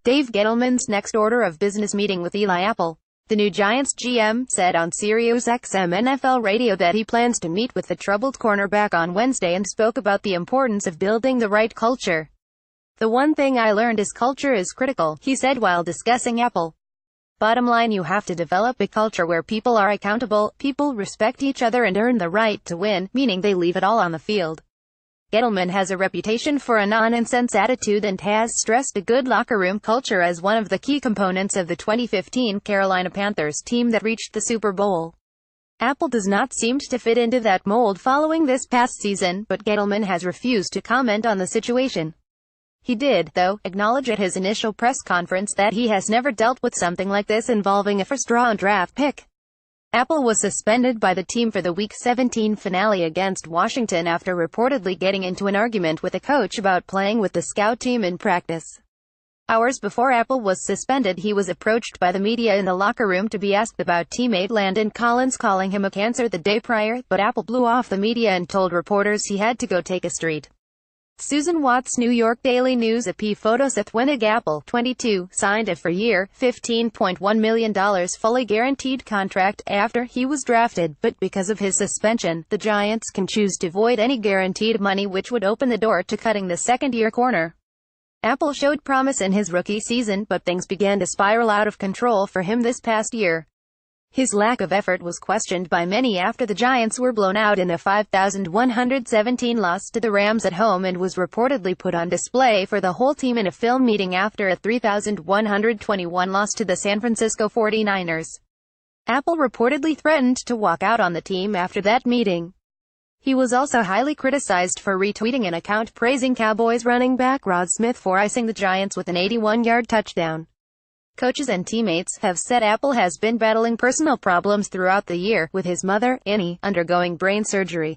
Dave Gettleman's next order of business meeting with Eli Apple. The new Giants GM said on SiriusXM NFL radio that he plans to meet with the troubled cornerback on Wednesday and spoke about the importance of building the right culture. "The one thing I learned is culture is critical," he said while discussing Apple. "Bottom line, you have to develop a culture where people are accountable, people respect each other and earn the right to win, meaning they leave it all on the field." Gettleman has a reputation for a non-nonsense attitude and has stressed a good locker room culture as one of the key components of the 2015 Carolina Panthers team that reached the Super Bowl. Apple does not seem to fit into that mold following this past season, but Gettleman has refused to comment on the situation. He did, though, acknowledge at his initial press conference that he has never dealt with something like this involving a first-round draft pick. Apple was suspended by the team for the Week 17 finale against Washington after reportedly getting into an argument with a coach about playing with the scout team in practice. Hours before Apple was suspended, he was approached by the media in the locker room to be asked about teammate Landon Collins calling him a cancer the day prior, but Apple blew off the media and told reporters he had to go take a street. Susan Watts, New York Daily News. AP photo. Seth Winnig. Apple, 22, signed a four-year, $15.1 million fully guaranteed contract after he was drafted, but because of his suspension, the Giants can choose to void any guaranteed money, which would open the door to cutting the second-year corner. Apple showed promise in his rookie season, but things began to spiral out of control for him this past year. His lack of effort was questioned by many after the Giants were blown out in a 5,117 loss to the Rams at home and was reportedly put on display for the whole team in a film meeting after a 3,121 loss to the San Francisco 49ers. Apple reportedly threatened to walk out on the team after that meeting. He was also highly criticized for retweeting an account praising Cowboys running back Rod Smith for icing the Giants with an 81-yard touchdown. Coaches and teammates have said Apple has been battling personal problems throughout the year, with his mother, Annie, undergoing brain surgery.